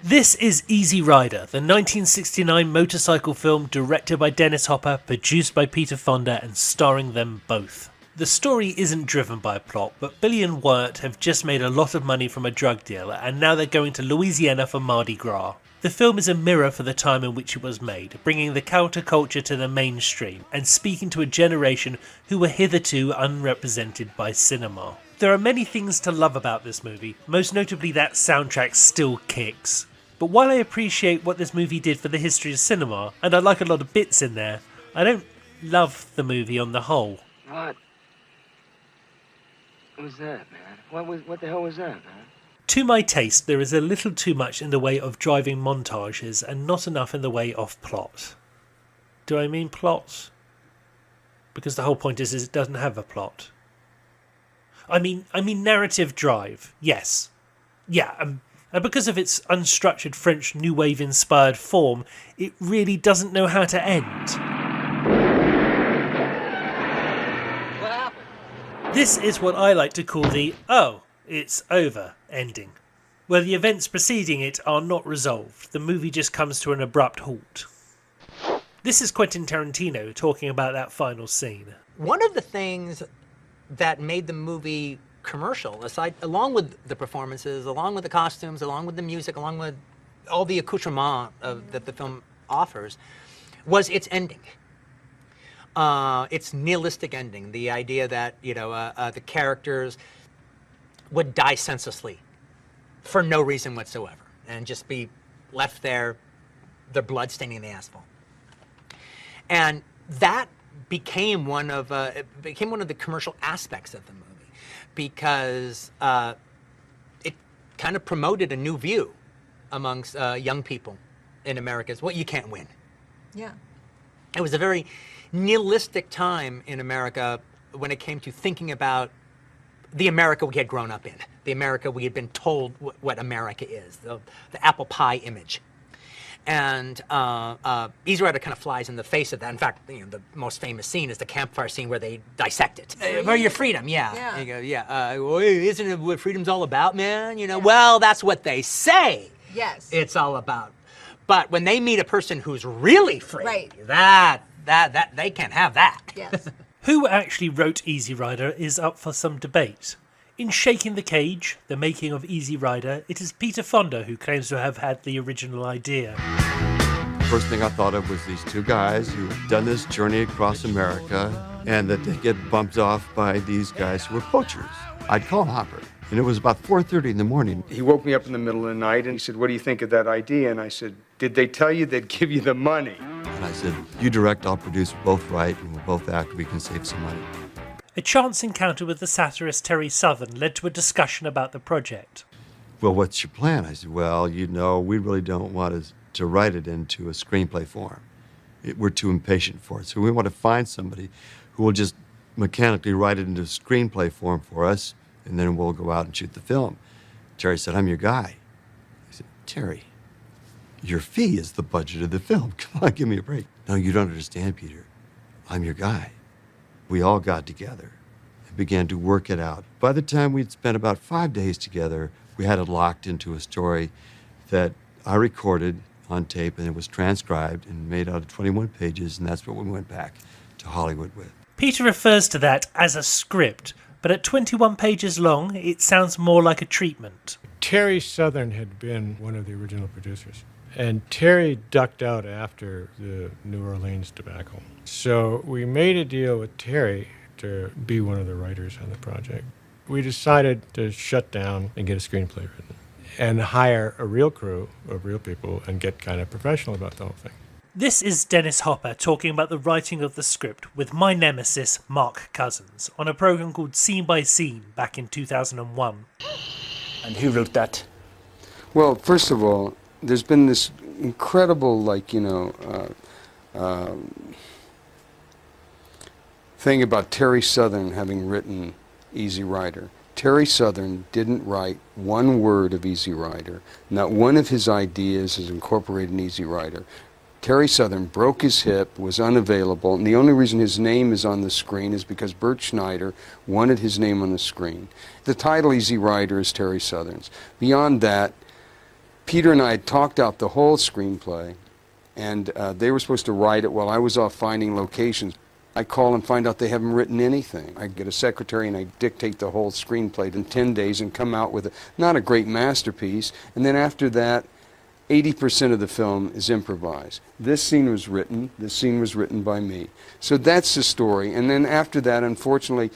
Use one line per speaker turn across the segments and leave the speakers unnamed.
This is Easy Rider, the 1969 motorcycle film directed by Dennis Hopper, produced by Peter Fonda and starring them both. The story isn't driven by a plot, but Billy and Wyatt have just made a lot of money from a drug deal and now they're going to Louisiana for Mardi Gras. The film is a mirror for the time in which it was made, bringing the counterculture to the mainstream and speaking to a generation who were hitherto unrepresented by cinema. There are many things to love about this movie, most notably that soundtrack still kicks. But while I appreciate what this movie did for the history of cinema, and I like a lot of bits in there, I don't love the movie on the whole.
What was that, man? What the hell was that, man?
To my taste, there is a little too much in the way of driving montages and not enough in the way of plot. Do I mean plot? Because the whole point is it doesn't have a plot. I mean narrative drive, yes. Yeah, and because of its unstructured French New Wave inspired form, it really doesn't know how to end.
What happened?
This is what I like to call the "oh, it's over" ending, where the events preceding it are not resolved. The movie just comes to an abrupt halt. This is Quentin Tarantino talking about that final scene.
One of the things that made the movie commercial, along with the performances, along with the costumes, along with the music, along with all the accoutrement that the film offers, was its ending. Its nihilistic ending, the idea that the characters would die senselessly for no reason whatsoever and just be left there, their blood staining the asphalt. And that became one of the commercial aspects of the movie, because it kind of promoted a new view amongst young people in America. It's, well, you can't win.
Yeah.
It was a very nihilistic time in America when it came to thinking about the America we had grown up in, the America we had been told what America is, the apple pie image. And Easy Rider kind of flies in the face of that. In fact, the most famous scene is the campfire scene where they dissect it. For your freedom, yeah.
Yeah.
You go, well, isn't it what freedom's all about, man? Well, that's what they say.
Yes.
It's all about. But when they meet a person who's really free,
right.
that they can't have that.
Yes.
Who actually wrote Easy Rider is up for some debate. In Shaking the Cage, the making of Easy Rider, it is Peter Fonda who claims to have had the original idea.
First thing I thought of was these two guys who've done this journey across America and that they get bumped off by these guys who were poachers. I'd call Hopper, and it was about 4:30 in the morning.
He woke me up in the middle of the night and he said, "What do you think of that idea?" And I said, "Did they tell you they'd give you the money?"
And I said, "You direct, I'll produce, we'll both write, and we'll both act, we can save some money."
A chance encounter with the satirist Terry Southern led to a discussion about the project.
"Well, what's your plan?" I said, "Well, we really don't want to write it into a screenplay form. We're too impatient for it. So we want to find somebody who will just mechanically write it into screenplay form for us, and then we'll go out and shoot the film." Terry said, "I'm your guy." I said, "Terry, your fee is the budget of the film. Come on, give me a break." "No, you don't understand, Peter. I'm your guy." We all got together and began to work it out. By the time we'd spent about 5 days together, we had it locked into a story that I recorded on tape, and it was transcribed and made out of 21 pages, and that's what we went back to Hollywood with.
Peter refers to that as a script, but at 21 pages long, it sounds more like a treatment.
Terry Southern had been one of the original producers, and Terry ducked out after the New Orleans debacle. So we made a deal with Terry to be one of the writers on the project. We decided to shut down and get a screenplay written and hire a real crew of real people and get kind of professional about the whole thing.
This is Dennis Hopper talking about the writing of the script with my nemesis, Mark Cousins, on a program called Scene by Scene back in 2001.
And who wrote that?
Well, first of all, there's been this incredible, thing about Terry Southern having written Easy Rider. Terry Southern didn't write one word of Easy Rider. Not one of his ideas is incorporated in Easy Rider. Terry Southern broke his hip, was unavailable, and the only reason his name is on the screen is because Bert Schneider wanted his name on the screen. The title Easy Rider is Terry Southern's. Beyond that, Peter and I had talked out the whole screenplay, and they were supposed to write it while I was off finding locations. I call and find out they haven't written anything. I get a secretary and I dictate the whole screenplay in 10 days and come out with not a great masterpiece. And then after that, 80% of the film is improvised. This scene was written by me. So that's the story. And then after that, unfortunately,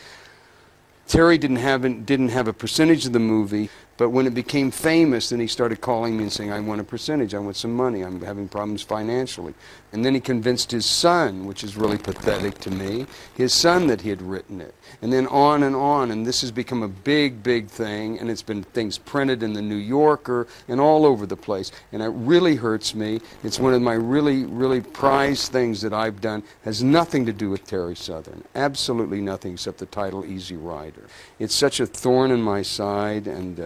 Terry didn't have a percentage of the movie, but when it became famous, then he started calling me and saying, I want a percentage, I want some money, I'm having problems financially. And then he convinced his son, which is really pathetic to me, his son that he had written it. And then on, and this has become a big, big thing, and it's been things printed in the New Yorker and all over the place. And it really hurts me. It's one of my really, really prized things that I've done. Has nothing to do with Terry Southern. Absolutely nothing except the title Easy Rider. It's such a thorn in my side, and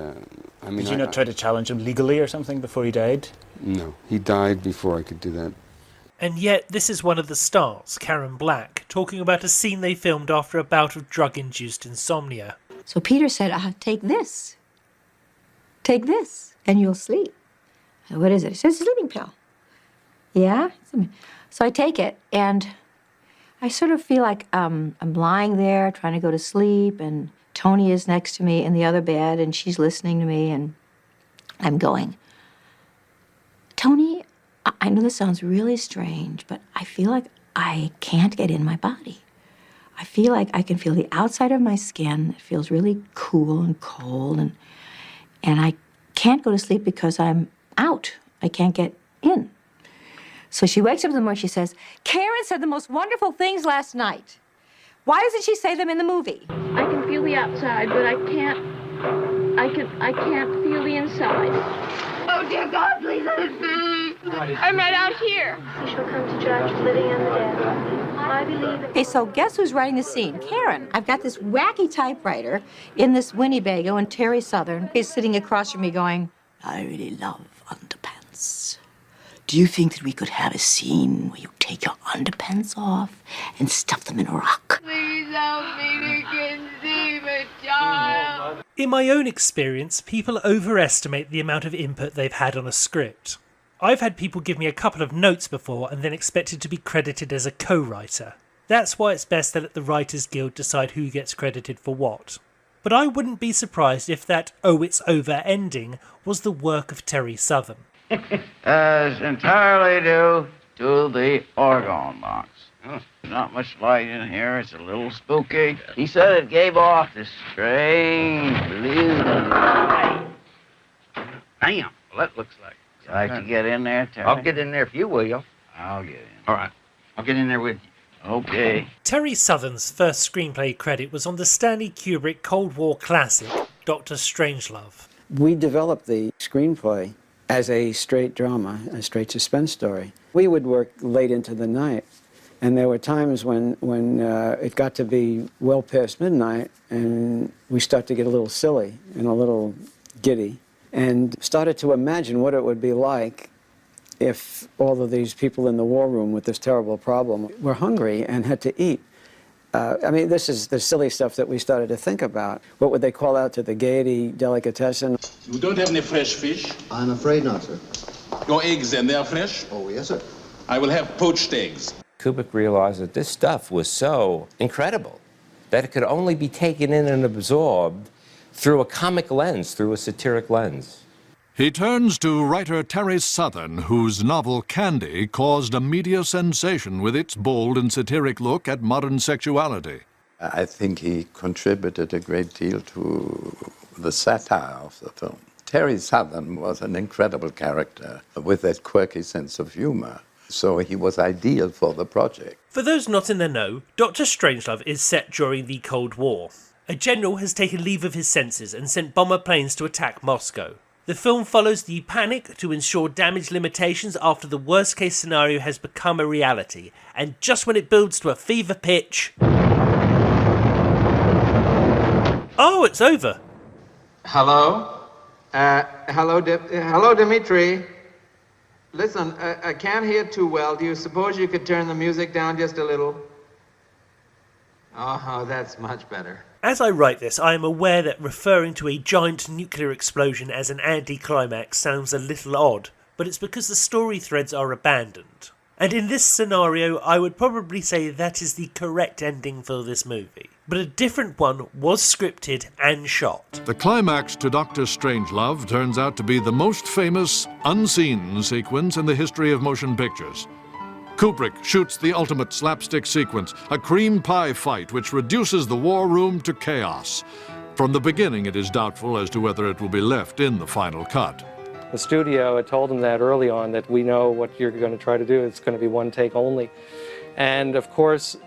I mean...
Did you not try to challenge him legally or something before he died?
No, he died before I could do that.
And yet, this is one of the stars, Karen Black, talking about a scene they filmed after a bout of drug-induced insomnia.
So Peter said, take this, and you'll sleep. What is it? He says, it's a sleeping pill. Yeah? So I take it, and I sort of feel like I'm lying there trying to go to sleep, and Tony is next to me in the other bed, and she's listening to me, and I'm going, Tony, I know this sounds really strange, but I feel like I can't get in my body. I feel like I can feel the outside of my skin. It feels really cool and cold, and I can't go to sleep because I'm out. I can't get in. So she wakes up in the morning, she says, Karen said the most wonderful things last night. Why doesn't she say them in the movie?
I can feel the outside, but I can't feel the inside. Oh, dear God, please let it be. I'm right out here. You shall come to judge the living and the dead. I believe it.
Okay, so guess who's writing the scene? Karen. I've got this wacky typewriter in this Winnebago, and Terry Southern is sitting across from me going, I really love underpants. Do you think that we could have a scene where you take your underpants off and stuff them in a rock?
Please help me to conceive a child.
In my own experience, people overestimate the amount of input they've had on a script. I've had people give me a couple of notes before and then expected to be credited as a co-writer. That's why it's best to let the Writers Guild decide who gets credited for what. But I wouldn't be surprised if that "oh, it's over" ending was the work of Terry Southern.
It's entirely due to the orgone box. Not much light in here. It's a little spooky. He said it gave off this strange blue.
Damn. Well, that looks like.
You like to get in there, Terry?
I'll get in there if you will.
I'll get in.
All right. I'll get in there with you.
Okay.
Terry Southern's first screenplay credit was on the Stanley Kubrick Cold War classic, Dr. Strangelove.
We developed the screenplay as a straight drama, a straight suspense story. We would work late into the night, and there were times when it got to be well past midnight, and we started to get a little silly and a little giddy, and started to imagine what it would be like if all of these people in the war room with this terrible problem were hungry and had to eat. I mean, this is the silly stuff that we started to think about. What would they call out to the Gaiety delicatessen?
You don't have any fresh fish?
I'm afraid not, sir.
Your eggs, then, they are fresh?
Oh, yes, sir.
I will have poached eggs.
Kubrick realized that this stuff was so incredible that it could only be taken in and absorbed through a comic lens, through a satiric lens.
He turns to writer Terry Southern, whose novel Candy caused a media sensation with its bold and satiric look at modern sexuality.
I think he contributed a great deal to the satire of the film. Terry Southern was an incredible character with that quirky sense of humor, so he was ideal for the project.
For those not in the know, Dr. Strangelove is set during the Cold War. A general has taken leave of his senses and sent bomber planes to attack Moscow. The film follows the panic to ensure damage limitations after the worst-case scenario has become a reality, and just when it builds to a fever pitch... Oh, it's over!
Hello? Hello, Dimitri. Listen, I can't hear too well. Do you suppose you could turn the music down just a little? Oh, that's much better.
As I write this, I am aware that referring to a giant nuclear explosion as an anticlimax sounds a little odd, but it's because the story threads are abandoned. And in this scenario, I would probably say that is the correct ending for this movie. But a different one was scripted and shot.
The climax to Dr. Strangelove turns out to be the most famous, unseen sequence in the history of motion pictures. Kubrick shoots the ultimate slapstick sequence, a cream pie fight which reduces the war room to chaos. From the beginning, it is doubtful as to whether it will be left in the final cut.
The studio had told them that early on, that we know what you're going to try to do. It's going to be one take only. And of course,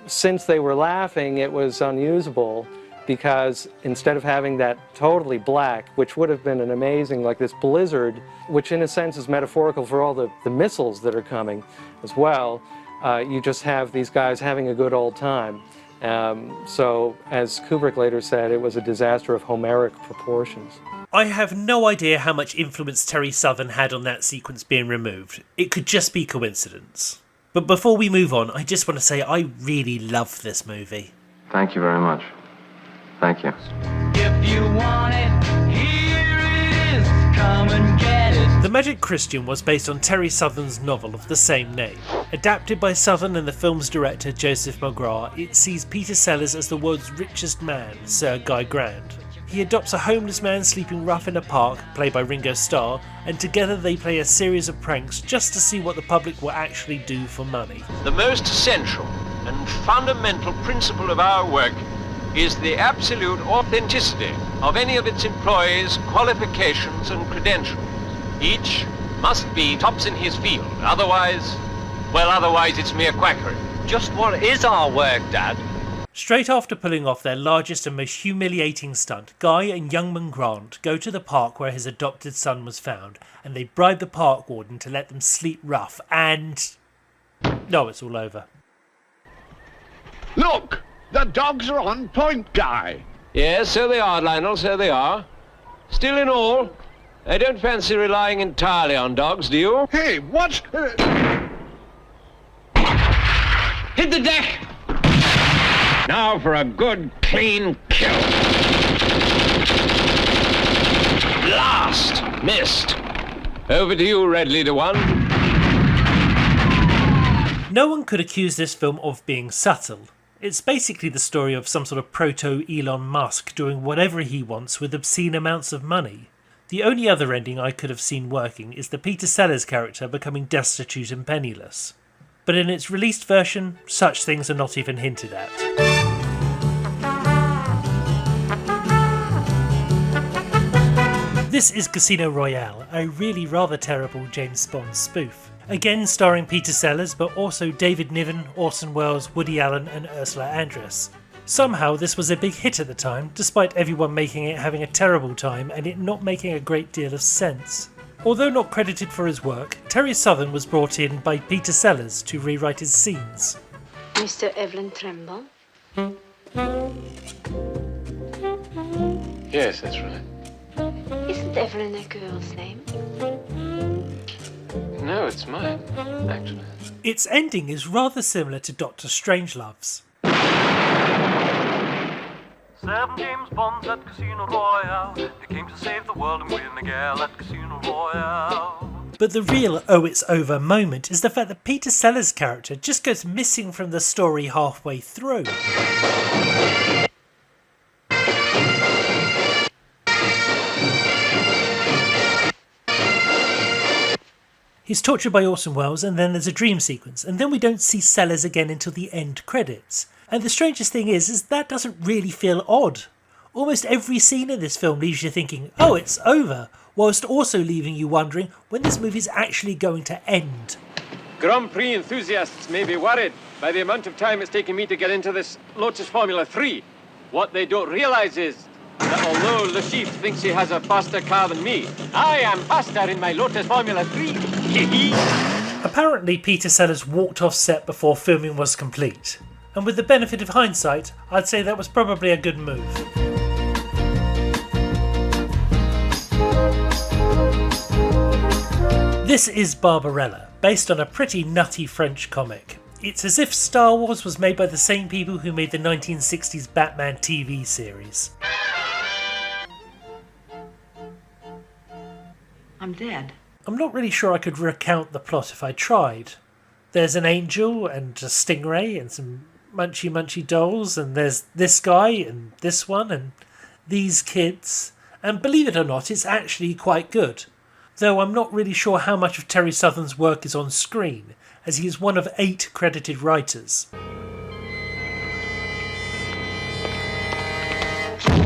since they were laughing, it was unusable because instead of having that totally black, which would have been an amazing, like this blizzard, which in a sense is metaphorical for all the missiles that are coming as well, you just have these guys having a good old time. So, as Kubrick later said, it was a disaster of Homeric proportions.
I have no idea how much influence Terry Southern had on that sequence being removed. It could just be coincidence. But before we move on, I just want to say I really love this movie.
Thank you very much. Thank you.
If you want it, here it is. Come and get it.
The Magic Christian was based on Terry Southern's novel of the same name. Adapted by Southern and the film's director Joseph McGrath, it sees Peter Sellers as the world's richest man, Sir Guy Grand. He adopts a homeless man sleeping rough in a park, played by Ringo Starr, and together they play a series of pranks just to see what the public will actually do for money.
The most essential and fundamental principle of our work is the absolute authenticity of any of its employees' qualifications and credentials. Each must be tops in his field, otherwise it's mere quackery.
Just what is our work, Dad?
Straight after pulling off their largest and most humiliating stunt, Guy and Youngman Grant go to the park where his adopted son was found, and they bribe the park warden to let them sleep rough, and... no, it's all over.
Look! The dogs are on point, Guy.
Yes, so they are, Lionel, so they are. Still in all, I don't fancy relying entirely on dogs, do you?
Hey, what?
Hit the deck! Now for a good, clean kill. Blast! Missed. Over to you, Red Leader 1.
No one could accuse this film of being subtle. It's basically the story of some sort of proto-Elon Musk doing whatever he wants with obscene amounts of money. The only other ending I could have seen working is the Peter Sellers character becoming destitute and penniless. But in its released version, such things are not even hinted at. This is Casino Royale, a really rather terrible James Bond spoof. Again starring Peter Sellers, but also David Niven, Orson Welles, Woody Allen and Ursula Andress. Somehow this was a big hit at the time, despite everyone making it having a terrible time and it not making a great deal of sense. Although not credited for his work, Terry Southern was brought in by Peter Sellers to rewrite his scenes.
Mr. Evelyn Tremble?
Yes, that's right.
Isn't Evelyn a girl's name?
No, it's mine, actually.
Its ending is rather similar to Dr. Strangelove's.
7 James Bonds at Casino Royale. They came to save the world and win the gale at Casino Royale.
But the real "oh it's over" moment is the fact that Peter Sellers' character just goes missing from the story halfway through. He's tortured by Orson Welles, and then there's a dream sequence, and then we don't see Sellers again until the end credits. And the strangest thing is that doesn't really feel odd. Almost every scene in this film leaves you thinking, oh, it's over, whilst also leaving you wondering when this movie's actually going to end.
Grand Prix enthusiasts may be worried by the amount of time it's taken me to get into this Lotus Formula 3. What they don't realize is that although Le Chiffre thinks he has a faster car than me, I am faster in my Lotus Formula 3.
Apparently Peter Sellers walked off set before filming was complete. And with the benefit of hindsight, I'd say that was probably a good move. This is Barbarella, based on a pretty nutty French comic. It's as if Star Wars was made by the same people who made the 1960s Batman TV series.
I'm dead.
I'm not really sure I could recount the plot if I tried. There's an angel and a stingray and some munchy dolls, and there's this guy and this one and these kids. And believe it or not, it's actually quite good. Though I'm not really sure how much of Terry Southern's work is on screen, as he is one of 8 credited writers.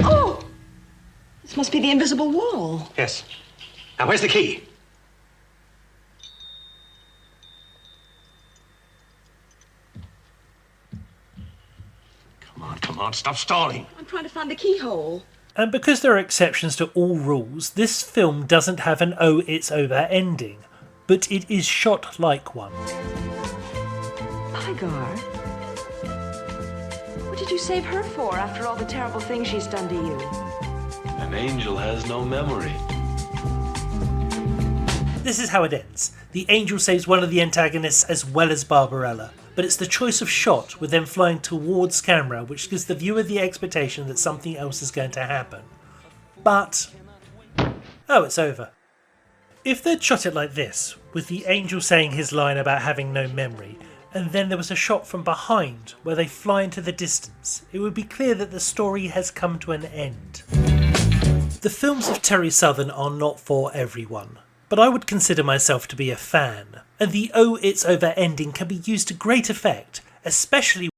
Oh! This must be the invisible wall.
Yes. Now, where's the key? Come on, stop stalling.
I'm trying to find the keyhole.
And because there are exceptions to all rules, this film doesn't have an "oh, it's over" ending, but it is shot like one.
Pygar? What did you save her for after all the terrible things she's done to you?
An angel has no memory.
This is how it ends. The angel saves one of the antagonists as well as Barbarella, but it's the choice of shot with them flying towards camera which gives the viewer the expectation that something else is going to happen. But, oh, it's over. If they'd shot it like this, with the angel saying his line about having no memory, and then there was a shot from behind where they fly into the distance, it would be clear that the story has come to an end. The films of Terry Southern are not for everyone, but I would consider myself to be a fan, and the "oh, it's over" ending can be used to great effect, especially